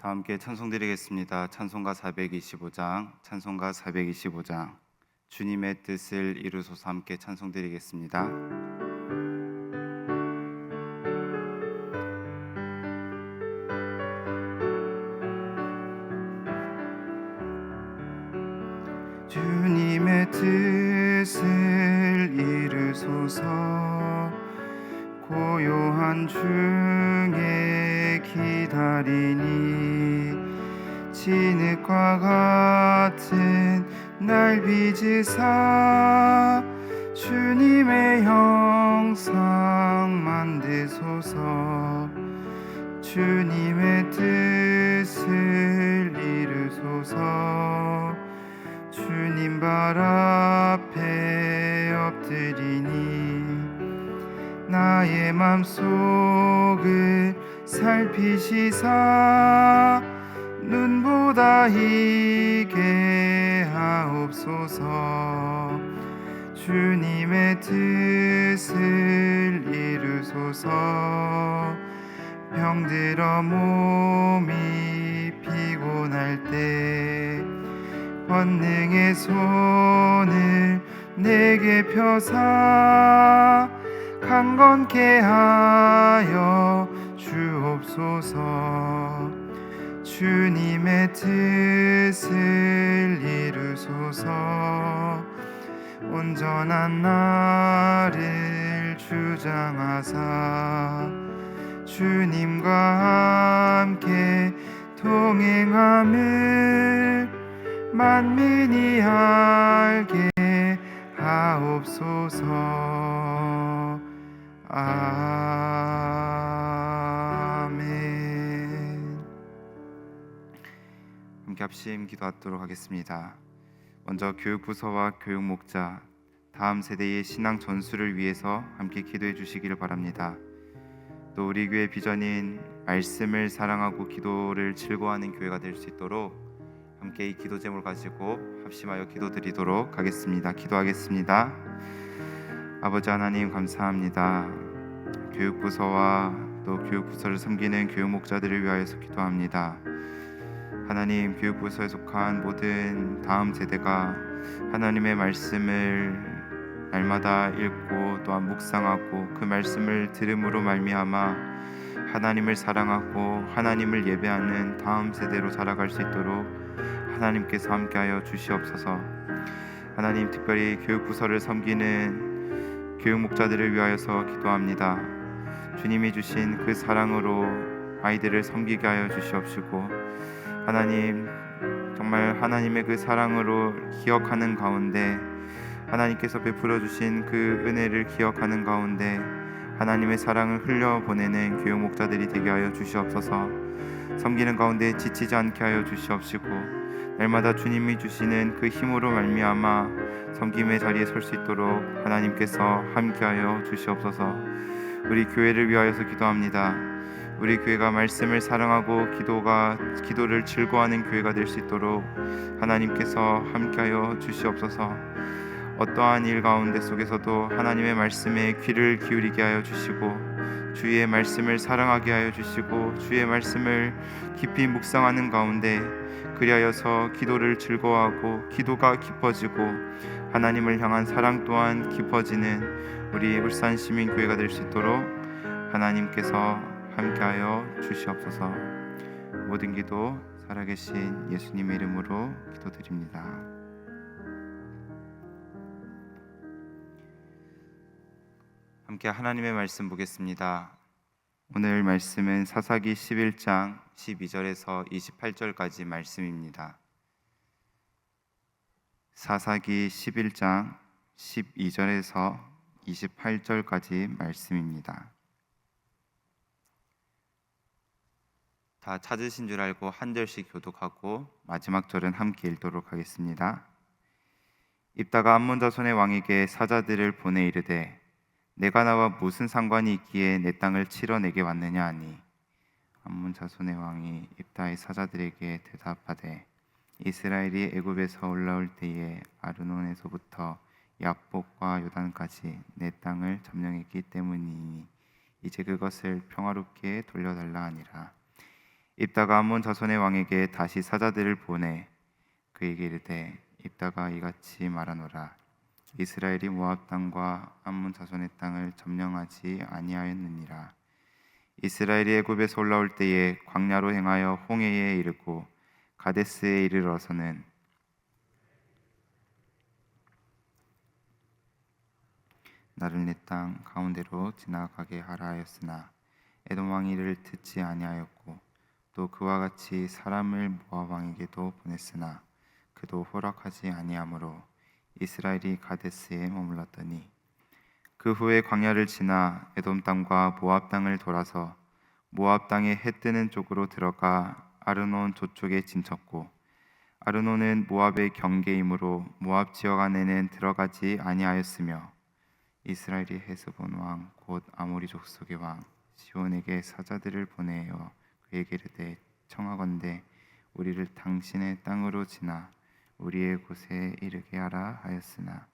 다 함께 찬송드리겠습니다. 찬송가 425장, 찬송가 425장. 주님의 뜻을 이루소서. 함께 찬송드리겠습니다. 주님의 뜻을 이루소서. 고요한 중에 기다리니 진흙과 같은 날 빚으사 주님의 형상 만드소서. 주님의 뜻을 이루소서. 주님 발 앞에 엎드리니 나의 맘속을 살피시사 눈보다 희게 하옵소서. 주님의 뜻을 이루소서. 병들어 몸이 피곤할 때 권능의 손을 내게 펴사 강건케 하여 주옵소서. 주님의 뜻을 이루소서. 온전한 나를 주장하사 주님과 함께 동행함을 만민이 알게 하옵소서. 아멘. 함께 합심 기도하도록 하겠습니다. 먼저 교육부서와 교육목자, 다음 세대의 신앙 전수를 위해서 함께 기도해 주시기를 바랍니다. 또 우리 교회 비전인 말씀을 사랑하고 기도를 즐거워하는 교회가 될 수 있도록 함께 이 기도 제목을 가지고 합심하여 기도드리도록 하겠습니다. 기도하겠습니다. 아버지 하나님 감사합니다. 교육부서와 또 교육부서를 섬기는 교육목자들을 위하여서 기도합니다. 하나님, 교육부서에 속한 모든 다음 세대가 하나님의 말씀을 날마다 읽고 또한 묵상하고 그 말씀을 들음으로 말미암아 하나님을 사랑하고 하나님을 예배하는 다음 세대로 자라갈 수 있도록 하나님께서 함께하여 주시옵소서. 하나님, 특별히 교육부서를 섬기는 교육목자들을 위하여서 기도합니다. 주님이 주신 그 사랑으로 아이들을 섬기게 하여 주시옵시고, 하나님 정말 하나님의 그 사랑으로 기억하는 가운데 하나님께서 베풀어 주신 그 은혜를 기억하는 가운데 하나님의 사랑을 흘려보내는 교육목자들이 되게 하여 주시옵소서. 섬기는 가운데 지치지 않게 하여 주시옵시고, 날마다 주님이 주시는 그 힘으로 말미암아 섬김의 자리에 설 수 있도록 하나님께서 함께하여 주시옵소서. 우리 교회를 위하여서 기도합니다. 우리 교회가 말씀을 사랑하고 기도를 즐거워하는 교회가 될 수 있도록 하나님께서 함께하여 주시옵소서. 어떠한 일 가운데 속에서도 하나님의 말씀에 귀를 기울이게 하여 주시고, 주의 말씀을 사랑하게 하여 주시고, 주의 말씀을 깊이 묵상하는 가운데 그리하여서 기도를 즐거워하고 기도가 깊어지고 하나님을 향한 사랑 또한 깊어지는 우리 울산시민교회가 될 수 있도록 하나님께서 함께하여 주시옵소서. 모든 기도 살아계신 예수님의 이름으로 기도드립니다. 함께 하나님의 말씀 보겠습니다. 오늘 말씀은 사사기 11장 12절에서 28절까지 말씀입니다. 사사기 11장 12절에서 28절까지 말씀입니다. 다 찾으신 줄 알고 한 절씩 교독하고 마지막 절은 함께 읽도록 하겠습니다. 입다가 암몬 자손의 왕에게 사자들을 보내 이르되 내가 나와 무슨 상관이 있기에 내 땅을 치러 내게 왔느냐 하니, 암몬 자손의 왕이 입다의 사자들에게 대답하되 이스라엘이 애굽에서 올라올 때에 아르논에서부터 야복과 요단까지 내 땅을 점령했기 때문이니 이제 그것을 평화롭게 돌려달라 하니라. 입다가 암몬 자손의 왕에게 다시 사자들을 보내 그에게 이르되 입다가 이같이 말하노라. 이스라엘이 모압 땅과 암몬 자손의 땅을 점령하지 아니하였느니라. 이스라엘이 애굽에서 올라올 때에 광야로 행하여 홍해에 이르고 가데스에 이르러서는 나를 내 땅 가운데로 지나가게 하라 하였으나 에돔 왕이 이를 듣지 아니하였고 또 그와 같이 사람을 모압 왕에게도 보냈으나 그도 허락하지 아니하므로 이스라엘이 가데스에 머물렀더니 그 후에 광야를 지나 에돔 땅과 모압 땅을 돌아서 모압 땅의 해 뜨는 쪽으로 들어가 아르논 저쪽에 진쳤고 아르논은 모압의 경계이므로 모압 지역 안에는 들어가지 아니하였으며 이스라엘이 헤스본 왕 곧 아모리 족속의 왕 시온에게 사자들을 보내어 그에게 이르되 청하건대 우리를 당신의 땅으로 지나 우리의 곳에 이르게 하라 하였으나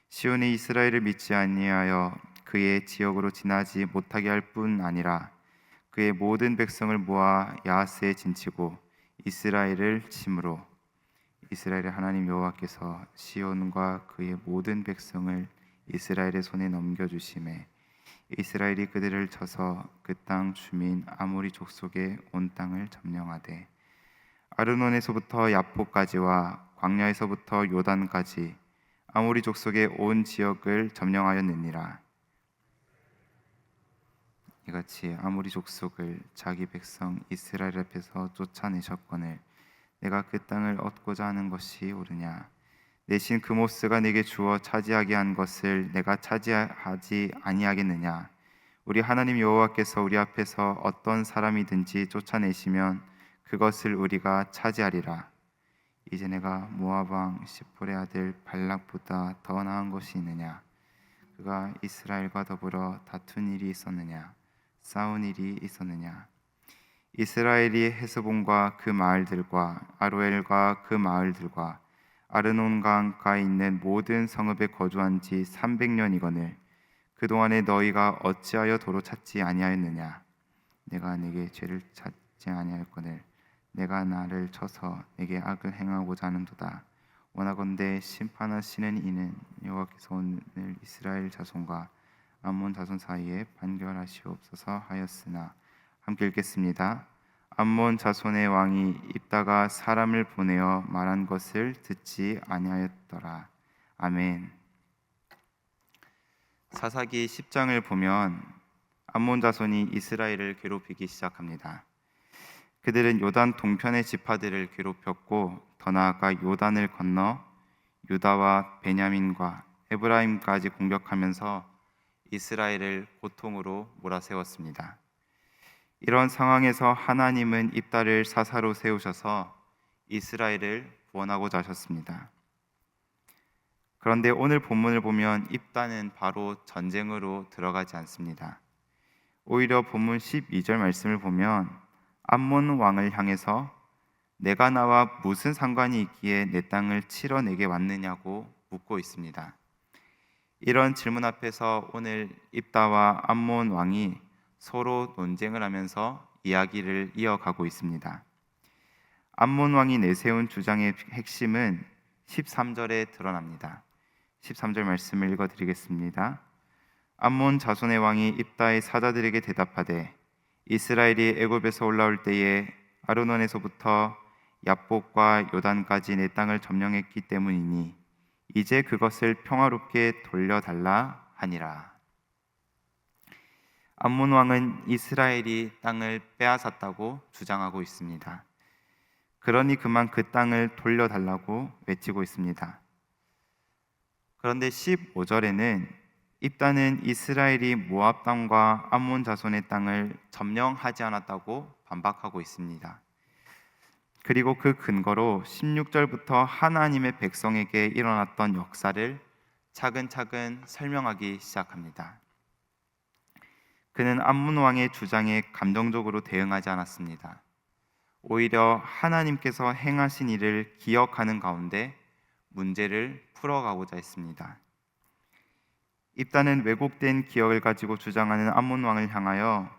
시온이 이스라엘을 믿지 아니하여 그의 지역으로 지나지 못하게 할 뿐 아니라 그의 모든 백성을 모아 야하스에 진치고 이스라엘을 침으로 이스라엘의 하나님 여호와께서 시온과 그의 모든 백성을 이스라엘의 손에 넘겨주심에 이스라엘이 그들을 쳐서 그 땅 주민 아모리 족속의 온 땅을 점령하되 아르논에서부터 야포까지와 광야에서부터 요단까지 아모리 족속의 온 지역을 점령하였느니라. 이같이 아모리 족속을 자기 백성 이스라엘 앞에서 쫓아내셨거늘 내가 그 땅을 얻고자 하는 것이 옳으냐? 내 신 그모스가 내게 주어 차지하게 한 것을 내가 차지하지 아니하겠느냐? 우리 하나님 여호와께서 우리 앞에서 어떤 사람이든지 쫓아내시면 그것을 우리가 차지하리라. 이제 내가 모압 왕 시폴의 아들 발락보다 더 나은 것이 있느냐? 그가 이스라엘과 더불어 다툰 일이 있었느냐? 싸운 일이 있었느냐? 이스라엘이 헤스본과 그 마을들과 아로엘과 그 마을들과 아르논 강가에 있는 모든 성읍에 거주한 지 300년이거늘 그동안에 너희가 어찌하여 도로 찾지 아니하였느냐? 내가 네게 죄를 찾지 아니하였거늘 내가 나를 쳐서 내게 악을 행하고자 하는도다. 원하건대 심판하시는 이는 여호와께서 오늘 이스라엘 자손과 암몬 자손 사이에 판결하시옵소서 하였으나 함께 읽겠습니다. 암몬 자손의 왕이 입다가 사람을 보내어 말한 것을 듣지 아니하였더라. 아멘. 사사기 10장을 보면 암몬 자손이 이스라엘을 괴롭히기 시작합니다. 그들은 요단 동편의 지파들을 괴롭혔고 더 나아가 요단을 건너 유다와 베냐민과 에브라임까지 공격하면서 이스라엘을 고통으로 몰아세웠습니다. 이런 상황에서 하나님은 입다를 사사로 세우셔서 이스라엘을 구원하고자 하셨습니다. 그런데 오늘 본문을 보면 입다는 바로 전쟁으로 들어가지 않습니다. 오히려 본문 12절 말씀을 보면 암몬 왕을 향해서 내가 나와 무슨 상관이 있기에 내 땅을 치러 내게 왔느냐고 묻고 있습니다. 이런 질문 앞에서 오늘 입다와 암몬 왕이 서로 논쟁을 하면서 이야기를 이어가고 있습니다. 암몬 왕이 내세운 주장의 핵심은 13절에 드러납니다. 13절 말씀을 읽어드리겠습니다. 암몬 자손의 왕이 입다의 사자들에게 대답하되 이스라엘이 애굽에서 올라올 때에 아르논에서부터 야복과 요단까지 내 땅을 점령했기 때문이니 이제 그것을 평화롭게 돌려달라 하니라. 암몬 왕은 이스라엘이 땅을 빼앗았다고 주장하고 있습니다. 그러니 그만 그 땅을 돌려달라고 외치고 있습니다. 그런데 15절에는 입다는 이스라엘이 모압 땅과 암몬 자손의 땅을 점령하지 않았다고 반박하고 있습니다. 그리고 그 근거로 16절부터 하나님의 백성에게 일어났던 역사를 차근차근 설명하기 시작합니다. 그는 암몬 왕의 주장에 감정적으로 대응하지 않았습니다. 오히려 하나님께서 행하신 일을 기억하는 가운데 문제를 풀어가고자 했습니다. 입다는 왜곡된 기억을 가지고 주장하는 암몬 왕을 향하여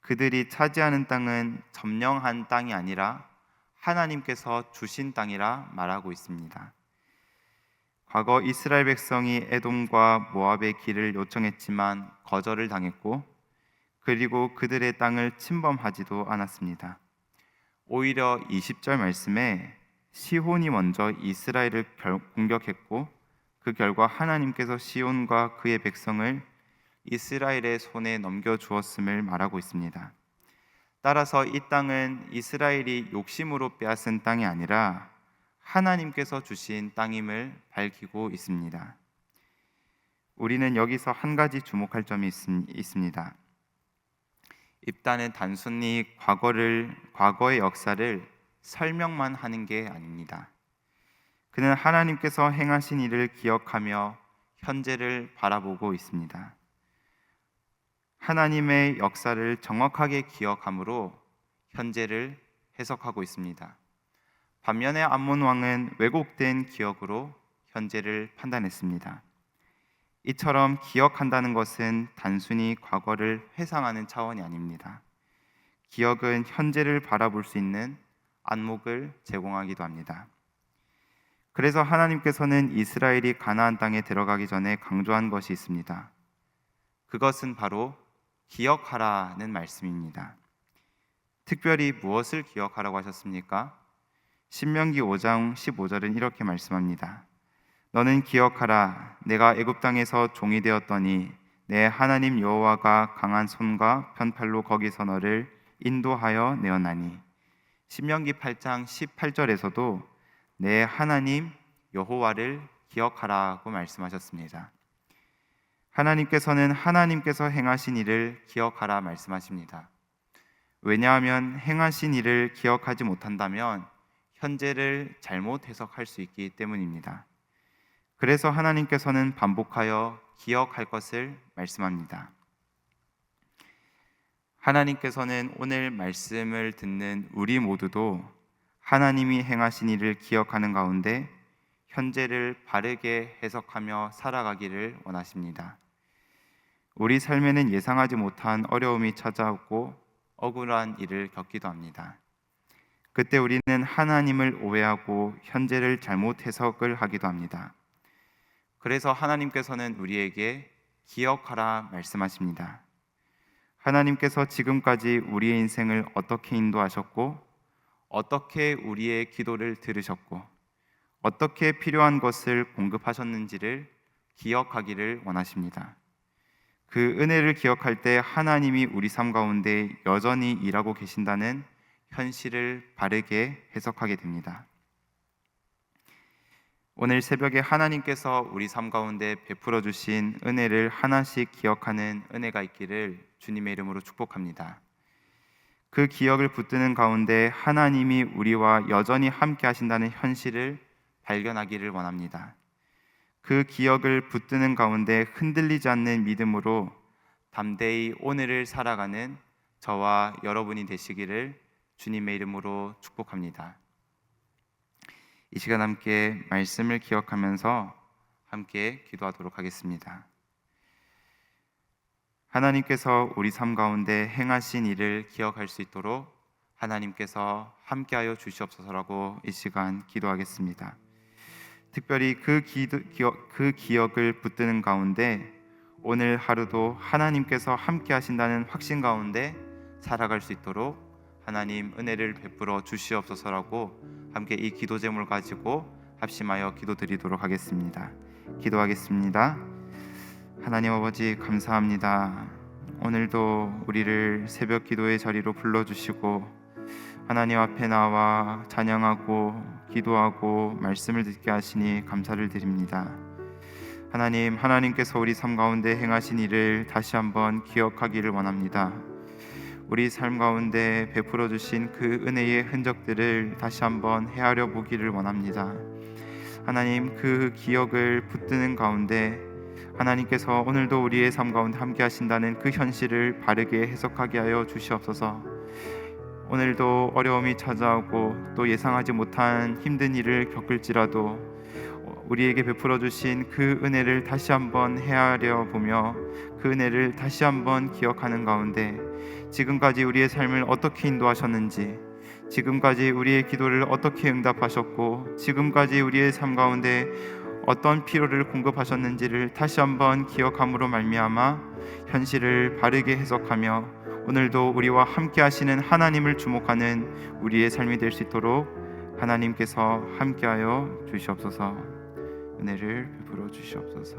그들이 차지하는 땅은 점령한 땅이 아니라 하나님께서 주신 땅이라 말하고 있습니다. 과거 이스라엘 백성이 에돔과 모압의 길을 요청했지만 거절을 당했고, 그리고 그들의 땅을 침범하지도 않았습니다. 오히려 20절 말씀에 시혼이 먼저 이스라엘을 공격했고, 그 결과 하나님께서 시혼과 그의 백성을 이스라엘의 손에 넘겨주었음을 말하고 있습니다. 따라서 이 땅은 이스라엘이 욕심으로 빼앗은 땅이 아니라 하나님께서 주신 땅임을 밝히고 있습니다. 우리는 여기서 한 가지 주목할 점이 있습니다. 입다는 단순히 과거의 역사를 설명만 하는 게 아닙니다. 그는 하나님께서 행하신 일을 기억하며 현재를 바라보고 있습니다. 하나님의 역사를 정확하게 기억함으로 현재를 해석하고 있습니다. 반면에 암몬 왕은 왜곡된 기억으로 현재를 판단했습니다. 이처럼 기억한다는 것은 단순히 과거를 회상하는 차원이 아닙니다. 기억은 현재를 바라볼 수 있는 안목을 제공하기도 합니다. 그래서 하나님께서는 이스라엘이 가나안 땅에 들어가기 전에 강조한 것이 있습니다. 그것은 바로 기억하라는 말씀입니다. 특별히 무엇을 기억하라고 하셨습니까? 신명기 5장 15절은 이렇게 말씀합니다. 너는 기억하라. 내가 애굽 땅에서 종이 되었더니 내 하나님 여호와가 강한 손과 편팔로 거기서 너를 인도하여 내었나니. 신명기 8장 18절에서도 내 하나님 여호와를 기억하라고 말씀하셨습니다. 하나님께서는 하나님께서 행하신 일을 기억하라 말씀하십니다. 왜냐하면 행하신 일을 기억하지 못한다면 현재를 잘못 해석할 수 있기 때문입니다. 그래서 하나님께서는 반복하여 기억할 것을 말씀합니다. 하나님께서는 오늘 말씀을 듣는 우리 모두도 하나님이 행하신 일을 기억하는 가운데 현재를 바르게 해석하며 살아가기를 원하십니다. 우리 삶에는 예상하지 못한 어려움이 찾아오고 억울한 일을 겪기도 합니다. 그때 우리는 하나님을 오해하고 현재를 잘못 해석을 하기도 합니다. 그래서 하나님께서는 우리에게 기억하라 말씀하십니다. 하나님께서 지금까지 우리의 인생을 어떻게 인도하셨고, 어떻게 우리의 기도를 들으셨고, 어떻게 필요한 것을 공급하셨는지를 기억하기를 원하십니다. 그 은혜를 기억할 때 하나님이 우리 삶 가운데 여전히 일하고 계신다는 현실을 바르게 해석하게 됩니다. 오늘 새벽에 하나님께서 우리 삶 가운데 베풀어 주신 은혜를 하나씩 기억하는 은혜가 있기를 주님의 이름으로 축복합니다. 그 기억을 붙드는 가운데 하나님이 우리와 여전히 함께 하신다는 현실을 발견하기를 원합니다. 그 기억을 붙드는 가운데 흔들리지 않는 믿음으로 담대히 오늘을 살아가는 저와 여러분이 되시기를 주님의 이름으로 축복합니다. 이 시간 함께 말씀을 기억하면서 함께 기도하도록 하겠습니다. 하나님께서 우리 삶 가운데 행하신 일을 기억할 수 있도록 하나님께서 함께하여 주시옵소서라고 이 시간 기도하겠습니다. 특별히 그 기억을 붙드는 가운데 오늘 하루도 하나님께서 함께 하신다는 확신 가운데 살아갈 수 있도록 하나님 은혜를 베풀어 주시옵소서라고 함께 이 기도 제목을 가지고 합심하여 기도드리도록 하겠습니다. 기도하겠습니다. 하나님 아버지 감사합니다. 오늘도 우리를 새벽 기도의 자리로 불러주시고 하나님 앞에 나와 찬양하고 기도하고 말씀을 듣게 하시니 감사를 드립니다. 하나님께서 우리 삶 가운데 행하신 일을 다시 한번 기억하기를 원합니다. 우리 삶 가운데 베풀어 주신 그 은혜의 흔적들을 다시 한번 헤아려 보기를 원합니다. 하나님, 그 기억을 붙드는 가운데 하나님께서 오늘도 우리의 삶 가운데 함께 하신다는 그 현실을 바르게 해석하게 하여 주시옵소서. 오늘도 어려움이 찾아오고 또 예상하지 못한 힘든 일을 겪을지라도 우리에게 베풀어 주신 그 은혜를 다시 한번 헤아려 보며 그 은혜를 다시 한번 기억하는 가운데 지금까지 우리의 삶을 어떻게 인도하셨는지, 지금까지 우리의 기도를 어떻게 응답하셨고, 지금까지 우리의 삶 가운데 어떤 필요를 공급하셨는지를 다시 한번 기억함으로 말미암아 현실을 바르게 해석하며 오늘도 우리와 함께 하시는 하나님을 주목하는 우리의 삶이 될 수 있도록 하나님께서 함께하여 주시옵소서. 은혜를 베풀어 주시옵소서.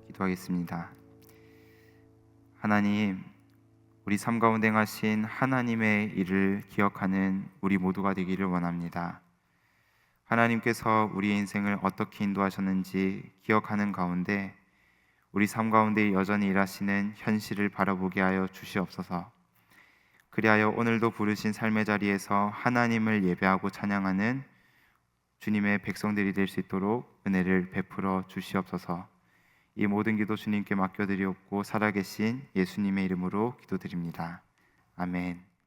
기도하겠습니다. 하나님, 우리 삶 가운데 행하신 하나님의 일을 기억하는 우리 모두가 되기를 원합니다. 하나님께서 우리의 인생을 어떻게 인도하셨는지 기억하는 가운데 우리 삶 가운데 여전히 일하시는 현실을 바라보게 하여 주시옵소서. 그리하여 오늘도 부르신 삶의 자리에서 하나님을 예배하고 찬양하는 주님의 백성들이 될 수 있도록 은혜를 베풀어 주시옵소서. 이 모든 기도 주님께 맡겨드리옵고 살아계신 예수님의 이름으로 기도드립니다. 아멘.